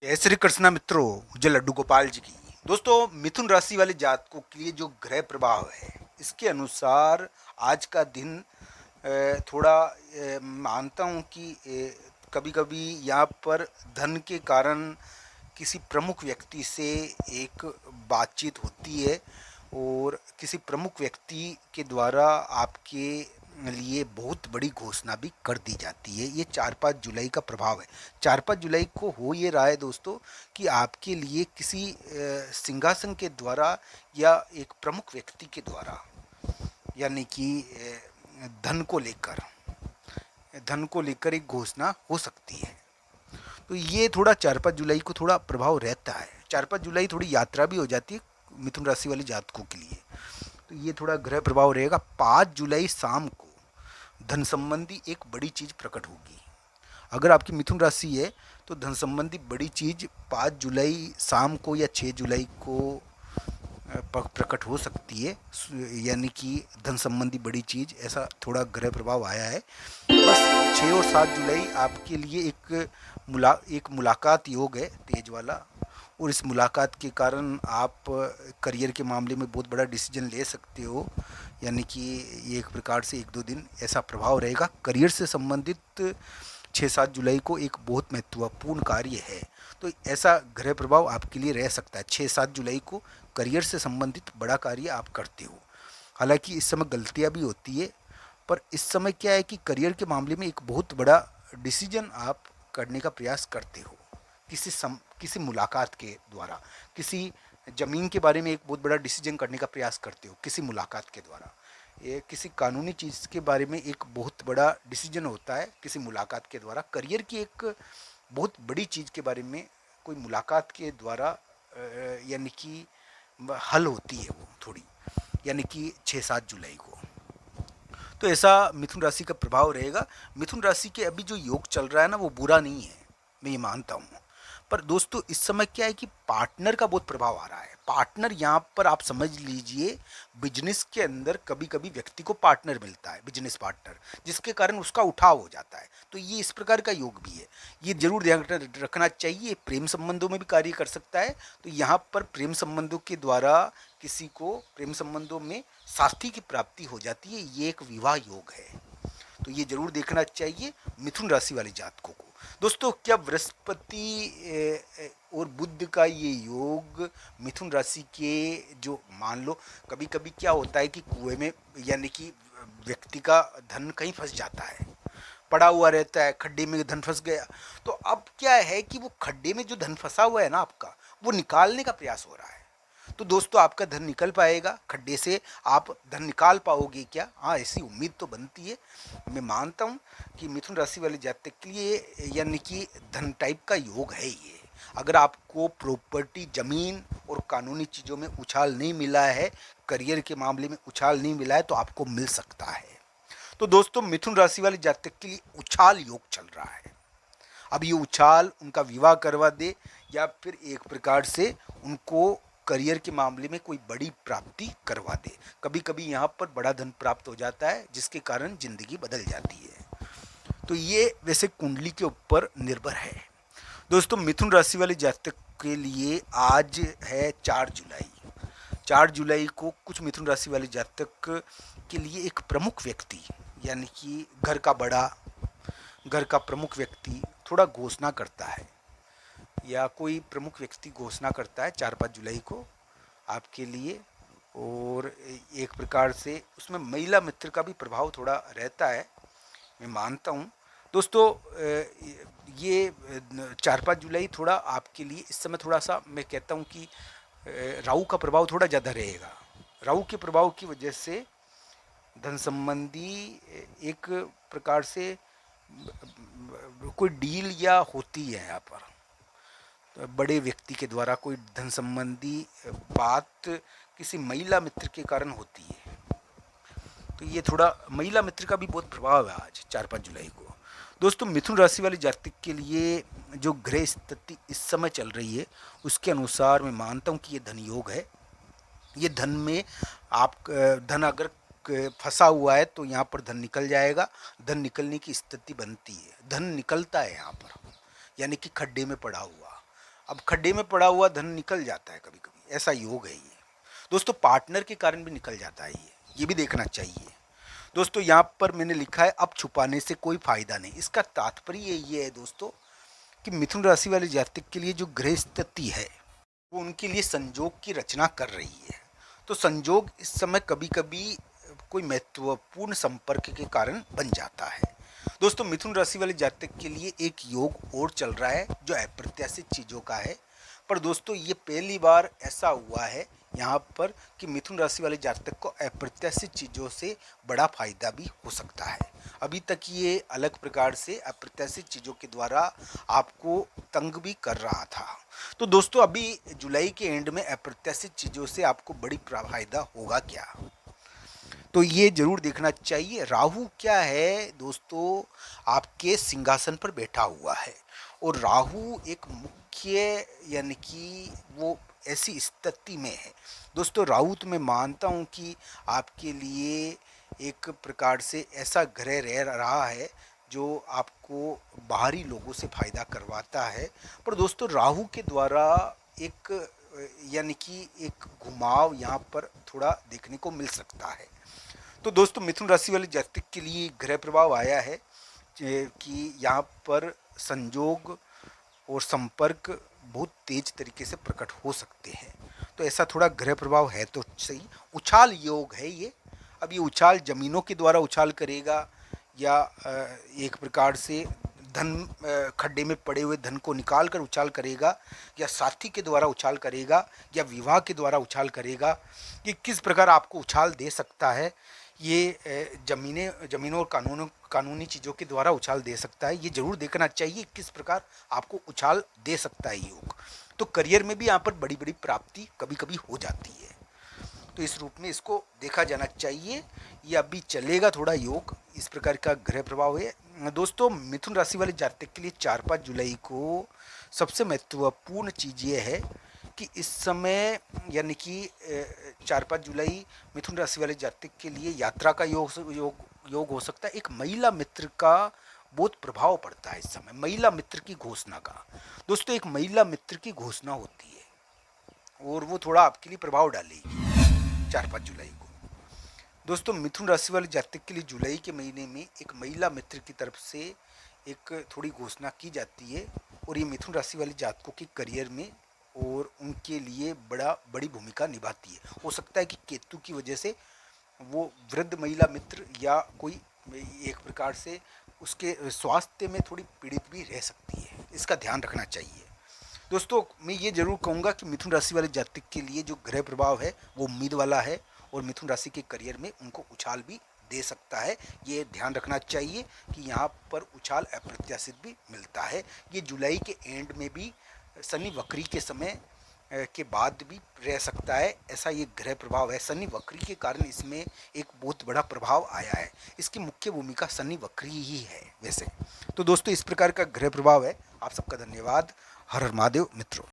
जय श्री कृष्णा मित्रों, जय लड्डू गोपाल जी की। दोस्तों, मिथुन राशि वाले जातकों के लिए जो ग्रह प्रभाव है, इसके अनुसार आज का दिन थोड़ा मानता हूँ कि कभी कभी यहाँ पर धन के कारण किसी प्रमुख व्यक्ति से एक बातचीत होती है और किसी प्रमुख व्यक्ति के द्वारा आपके लिए बहुत बड़ी घोषणा भी कर दी जाती है। ये 4-5 जुलाई का प्रभाव है। 4-5 जुलाई को हो ये रहा है दोस्तों कि आपके लिए किसी सिंहासन के द्वारा या एक प्रमुख व्यक्ति के द्वारा, यानी कि धन को लेकर एक घोषणा हो सकती है। तो ये थोड़ा 4-5 जुलाई को थोड़ा प्रभाव रहता है। 4-5 जुलाई थोड़ी यात्रा भी हो जाती है मिथुन राशि वाले जातकों के लिए। तो ये थोड़ा ग्रह प्रभाव रहेगा। 5 जुलाई शाम को धन संबंधी एक बड़ी चीज प्रकट होगी। अगर आपकी मिथुन राशि है तो धन संबंधी बड़ी चीज 5 जुलाई शाम को या 6 जुलाई को प्रकट हो सकती है। यानी कि धन संबंधी बड़ी चीज, ऐसा थोड़ा ग्रह प्रभाव आया है। बस 6 और 7 जुलाई आपके लिए एक मुलाकात योग है, तेज वाला। और इस मुलाकात के कारण आप करियर के मामले में बहुत बड़ा डिसीजन ले सकते हो। यानी कि ये एक प्रकार से 1-2 दिन ऐसा प्रभाव रहेगा। करियर से संबंधित 6-7 जुलाई को एक बहुत महत्वपूर्ण कार्य है। तो ऐसा ग्रह प्रभाव आपके लिए रह सकता है। 6-7 जुलाई को करियर से संबंधित बड़ा कार्य आप करते हो। हालांकि इस समय गलतियां भी होती है, पर इस समय क्या है कि करियर के मामले में एक बहुत बड़ा डिसीजन आप करने का प्रयास करते हो। किसी मुलाकात के द्वारा, किसी ज़मीन के बारे में एक बहुत बड़ा डिसीजन करने का प्रयास करते हो किसी मुलाकात के द्वारा। ये किसी कानूनी चीज़ के बारे में एक बहुत बड़ा डिसीजन होता है किसी मुलाकात के द्वारा। करियर की एक बहुत बड़ी चीज़ के बारे में कोई मुलाकात के द्वारा यानी कि हल होती है वो थोड़ी, यानी कि 6-7 जुलाई को। तो ऐसा मिथुन राशि का प्रभाव रहेगा। मिथुन राशि के अभी जो योग चल रहा है ना, वो बुरा नहीं है, मैं ये मानता हूँ। पर दोस्तों, इस समय क्या है कि पार्टनर का बहुत प्रभाव आ रहा है। पार्टनर यहाँ पर आप समझ लीजिए, बिजनेस के अंदर कभी कभी व्यक्ति को पार्टनर मिलता है, बिजनेस पार्टनर, जिसके कारण उसका उठाव हो जाता है। तो ये इस प्रकार का योग भी है। ये जरूर ध्यान रखना चाहिए। प्रेम संबंधों में भी कार्य कर सकता है। तो यहाँ पर प्रेम संबंधों के द्वारा किसी को प्रेम संबंधों में साथी की प्राप्ति हो जाती है। ये एक विवाह योग है। तो ये जरूर देखना चाहिए मिथुन राशि वाले जातकों को। दोस्तों, क्या बृहस्पति और बुध का ये योग मिथुन राशि के, जो मान लो कभी कभी क्या होता है कि कुएं में, यानी कि व्यक्ति का धन कहीं फंस जाता है, पड़ा हुआ रहता है, खड्डे में धन फंस गया। तो अब क्या है कि वो खड्डे में जो धन फंसा हुआ है ना आपका, वो निकालने का प्रयास हो रहा है। तो दोस्तों, आपका धन निकल पाएगा खड्डे से? आप धन निकाल पाओगे क्या? हाँ, ऐसी उम्मीद तो बनती है। मैं मानता हूँ कि मिथुन राशि वाले जातक के लिए यानी कि धन टाइप का योग है ये। अगर आपको प्रॉपर्टी, जमीन और कानूनी चीज़ों में उछाल नहीं मिला है, करियर के मामले में उछाल नहीं मिला है, तो आपको मिल सकता है। तो दोस्तों, मिथुन राशि वाले जातक के लिए उछाल योग चल रहा है। अब ये उछाल उनका विवाह करवा दे या फिर एक प्रकार से उनको करियर के मामले में कोई बड़ी प्राप्ति करवा दे। कभी कभी यहाँ पर बड़ा धन प्राप्त हो जाता है, जिसके कारण जिंदगी बदल जाती है। तो ये वैसे कुंडली के ऊपर निर्भर है। दोस्तों, मिथुन राशि वाले जातक के लिए आज है 4 जुलाई। 4 जुलाई को कुछ मिथुन राशि वाले जातक के लिए एक प्रमुख व्यक्ति, यानी कि घर का प्रमुख व्यक्ति थोड़ा घोषणा करता है, या कोई प्रमुख व्यक्ति घोषणा करता है 4-5 जुलाई को आपके लिए। और एक प्रकार से उसमें महिला मित्र का भी प्रभाव थोड़ा रहता है, मैं मानता हूँ। दोस्तों, ये 4-5 जुलाई थोड़ा आपके लिए इस समय थोड़ा सा, मैं कहता हूँ कि राहु का प्रभाव थोड़ा ज़्यादा रहेगा। राहु के प्रभाव की वजह से धन संबंधी एक प्रकार से कोई डील या होती है यहाँ पर, तो बड़े व्यक्ति के द्वारा कोई धन संबंधी बात किसी महिला मित्र के कारण होती है। तो ये थोड़ा महिला मित्र का भी बहुत प्रभाव है आज 4-5 जुलाई को। दोस्तों, मिथुन राशि वाले जातक के लिए जो ग्रह स्थिति इस समय चल रही है, उसके अनुसार मैं मानता हूँ कि ये धन योग है। ये धन में आप धन अगर फंसा हुआ है तो यहाँ पर धन निकल जाएगा। धन निकलने की स्थिति बनती है, धन निकलता है यहाँ पर, यानी कि खड्डे में पड़ा हुआ। अब खड्डे में पड़ा हुआ धन निकल जाता है कभी कभी, ऐसा योग है ये दोस्तों। पार्टनर के कारण भी निकल जाता है ये भी देखना चाहिए दोस्तों। यहाँ पर मैंने लिखा है अब छुपाने से कोई फायदा नहीं। इसका तात्पर्य ये है दोस्तों कि मिथुन राशि वाले जातक के लिए जो ग्रह स्थिति है वो उनके लिए संजोग की रचना कर रही है। तो संजोग इस समय कभी कभी कोई महत्वपूर्ण संपर्क के कारण बन जाता है दोस्तों। मिथुन राशि वाले जातक के लिए एक योग और चल रहा है जो अप्रत्याशित चीज़ों का है। पर दोस्तों ये पहली बार ऐसा हुआ है यहाँ पर कि मिथुन राशि वाले जातक को अप्रत्याशित चीज़ों से बड़ा फायदा भी हो सकता है। अभी तक ये अलग प्रकार से अप्रत्याशित चीज़ों के द्वारा आपको तंग भी कर रहा था। तो दोस्तों अभी जुलाई के एंड में अप्रत्याशित चीज़ों से आपको बड़ी फायदा होगा क्या, तो ये जरूर देखना चाहिए। राहु क्या है दोस्तों, आपके सिंहासन पर बैठा हुआ है और राहु एक मुख्य यानी कि वो ऐसी स्थिति में है दोस्तों। राहु तो मैं मानता हूँ कि आपके लिए एक प्रकार से ऐसा ग्रह रह रहा है जो आपको बाहरी लोगों से फायदा करवाता है। पर दोस्तों राहु के द्वारा एक यानी कि एक घुमाव यहाँ पर थोड़ा देखने को मिल सकता है। तो दोस्तों मिथुन राशि वाले जातक के लिए ग्रह प्रभाव आया है कि यहाँ पर संजोग और संपर्क बहुत तेज तरीके से प्रकट हो सकते हैं। तो ऐसा थोड़ा ग्रह प्रभाव है तो सही। उछाल योग है ये। अब ये उछाल जमीनों के द्वारा उछाल करेगा या एक प्रकार से धन खड्डे में पड़े हुए धन को निकाल कर उछाल करेगा या साथी के द्वारा उछाल करेगा या विवाह के द्वारा उछाल करेगा, कि किस प्रकार आपको उछाल दे सकता है ये ज़मीनों और कानूनी चीज़ों के द्वारा उछाल दे सकता है। ये जरूर देखना चाहिए किस प्रकार आपको उछाल दे सकता है योग। तो करियर में भी यहाँ पर बड़ी बड़ी प्राप्ति कभी कभी हो जाती है, तो इस रूप में इसको देखा जाना चाहिए। ये अभी चलेगा थोड़ा योग, इस प्रकार का ग्रह प्रभाव है दोस्तों। मिथुन राशि वाले जातक के लिए 4-5 जुलाई को सबसे महत्वपूर्ण चीज़ ये है कि इस समय यानी कि 4-5 जुलाई मिथुन राशि वाले जातक के लिए यात्रा का योग हो सकता है। एक महिला मित्र का बहुत प्रभाव पड़ता है इस समय, महिला मित्र की घोषणा का दोस्तों। एक महिला मित्र की घोषणा होती है और वो थोड़ा आपके लिए प्रभाव डालेगी 4-5 जुलाई को दोस्तों। मिथुन राशि वाले जातक के लिए जुलाई के महीने में एक महिला मित्र की तरफ से एक थोड़ी घोषणा की जाती है और ये मिथुन राशि वाले जातकों के करियर में और उनके लिए बड़ी भूमिका निभाती है। हो सकता है कि केतु की वजह से वो वृद्ध महिला मित्र या कोई एक प्रकार से उसके स्वास्थ्य में थोड़ी पीड़ित भी रह सकती है, इसका ध्यान रखना चाहिए दोस्तों। मैं ये जरूर कहूँगा कि मिथुन राशि वाले जातक के लिए जो ग्रह प्रभाव है वो उम्मीद वाला है और मिथुन राशि के करियर में उनको उछाल भी दे सकता है। ये ध्यान रखना चाहिए कि यहाँ पर उछाल अप्रत्याशित भी मिलता है। ये जुलाई के एंड में भी शनि वक्री के समय के बाद भी रह सकता है, ऐसा ये ग्रह प्रभाव है। शनि वक्री के कारण इसमें एक बहुत बड़ा प्रभाव आया है। इसकी मुख्य भूमिका शनि वक्री ही है वैसे। तो दोस्तों इस प्रकार का ग्रह प्रभाव है। आप सबका धन्यवाद। हर हर महादेव मित्रों।